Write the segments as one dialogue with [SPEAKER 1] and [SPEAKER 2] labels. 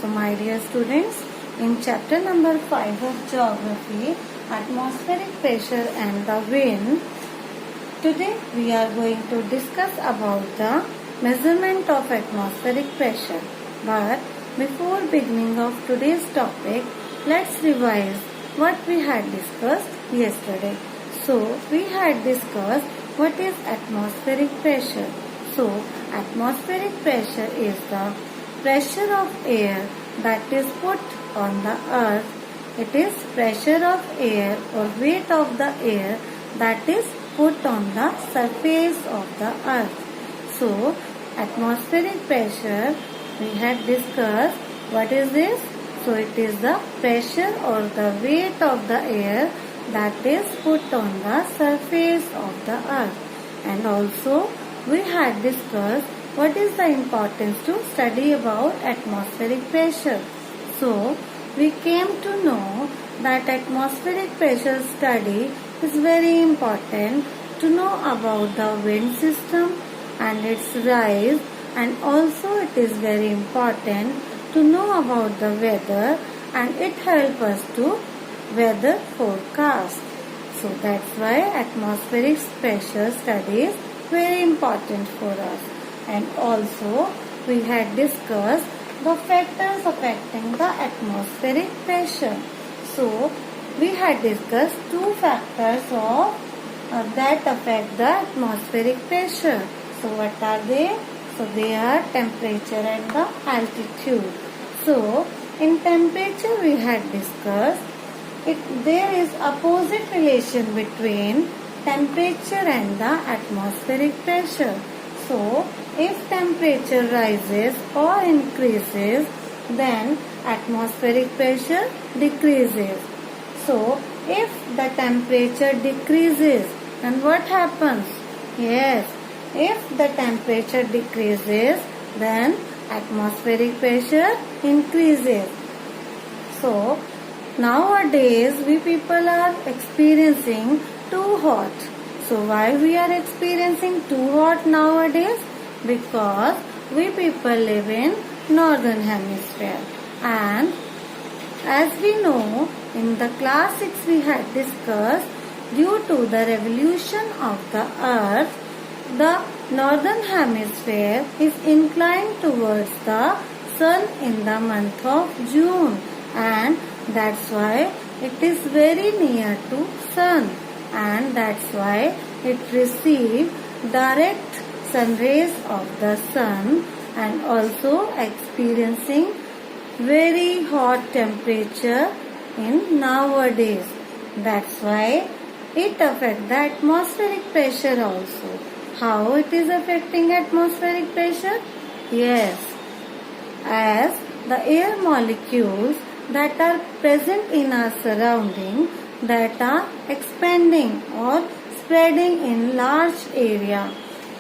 [SPEAKER 1] So my dear students, in chapter number 5 of Geography, Atmospheric Pressure and the Wind, today we are going to discuss about the measurement of atmospheric pressure. But before beginning of today's topic, let's revise what we had discussed yesterday. So we had discussed what is atmospheric pressure. So atmospheric pressure is the pressure of air that is put on the earth. It is pressure of air or weight of the air that is put on the surface of the earth. So atmospheric pressure, we had discussed what is this. So it is the pressure or the weight of the air that is put on the surface of the earth. And also we had discussed what is the importance to study about atmospheric pressure. So we came to know that atmospheric pressure study is very important to know about the wind system and its rise, and also it is very important to know about the weather, and it helps us to weather forecast. So that's why atmospheric pressure study is very important for us. And also we had discussed the factors affecting the atmospheric pressure. So we had discussed two factors that affect the atmospheric pressure. So what are they? So they are temperature and the altitude. So in temperature we had discussed there is opposite relation between temperature and the atmospheric pressure. So if temperature rises or increases, then atmospheric pressure decreases. So if the temperature decreases, then what happens? Yes, if the temperature decreases, then atmospheric pressure increases. So nowadays we people are experiencing too hot. So why we are experiencing too hot nowadays? Because we people live in northern hemisphere, and as we know in the class 6 we had discussed, due to the revolution of the earth, the northern hemisphere is inclined towards the sun in the month of June, and that's why it is very near to sun, and that's why it receives direct sun rays of the sun, and also experiencing very hot temperature in nowadays. That's why it affects the atmospheric pressure also. How it is affecting atmospheric pressure? Yes, as the air molecules that are present in our surrounding that are expanding or spreading in large area.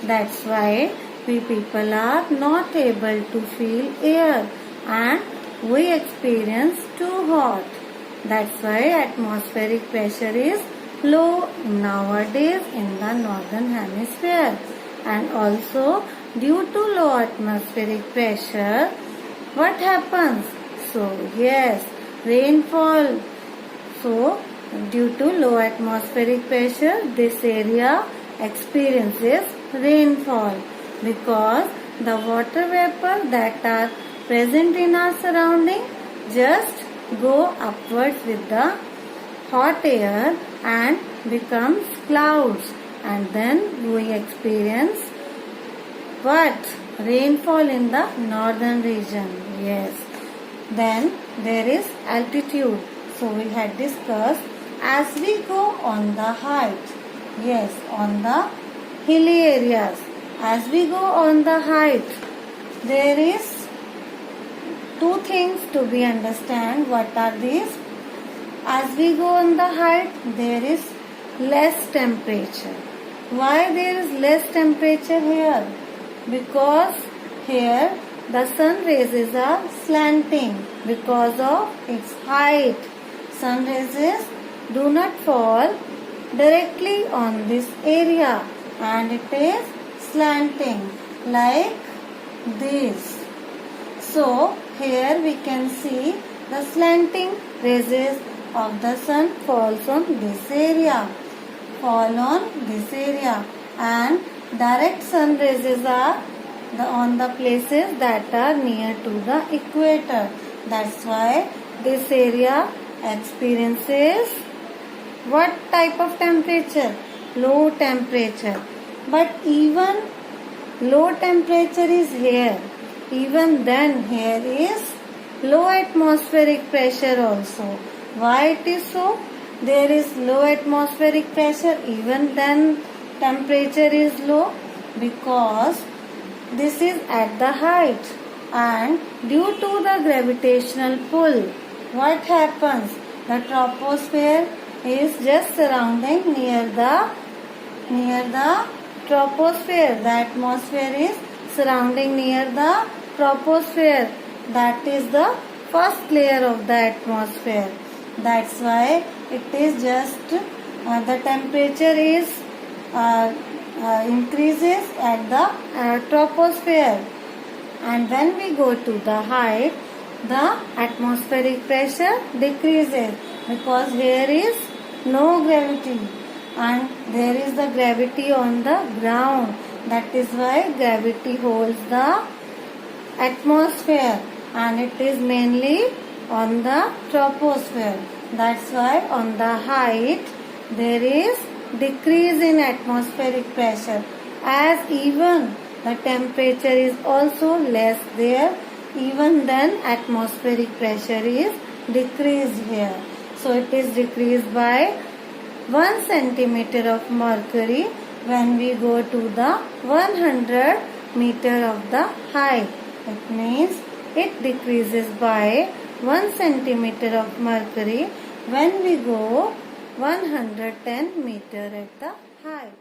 [SPEAKER 1] That's why we people are not able to feel air and we experience too hot. That's why atmospheric pressure is low nowadays in the northern hemisphere. And also due to low atmospheric pressure, what happens? So yes, rainfall. So due to low atmospheric pressure, this area experiences rainfall because the water vapor that are present in our surrounding just go upwards with the hot air and becomes clouds, and then we experience what? Rainfall in the northern region. Yes. Then there is altitude. So we had discussed as we go on the height. Yes, on the hilly areas. As we go on the height, there is two things to be understand. What are these? As we go on the height, there is less temperature. Why there is less temperature here? Because here the sun rays are slanting because of its height. Sun rays do not fall directly on this area, and it is slanting like this. So here we can see the slanting rays of the sun falls on this area. Fall on this area, and direct sun rays are on the places that are near to the equator. That's why this area experiences what type of temperature? Low temperature. But even low temperature is here. Even then here is low atmospheric pressure also. Why it is so? There is low atmospheric pressure, even then temperature is low, because this is at the height, and due to the gravitational pull, what happens? The troposphere is just surrounding near the troposphere. The atmosphere is surrounding near the troposphere. That is the first layer of the atmosphere. That's why it is just the temperature is increases at the troposphere, and when we go to the height, the atmospheric pressure decreases, because here is no gravity and there is the gravity on the ground. That is why gravity holds the atmosphere, and it is mainly on the troposphere. That's why on the height there is decrease in atmospheric pressure, as even the temperature is also less there, even then atmospheric pressure is decreased here. So it is decreased by 1 centimeter of mercury when we go to the 100 meter of the height. It means it decreases by 1 centimeter of mercury when we go 110 meter at the height.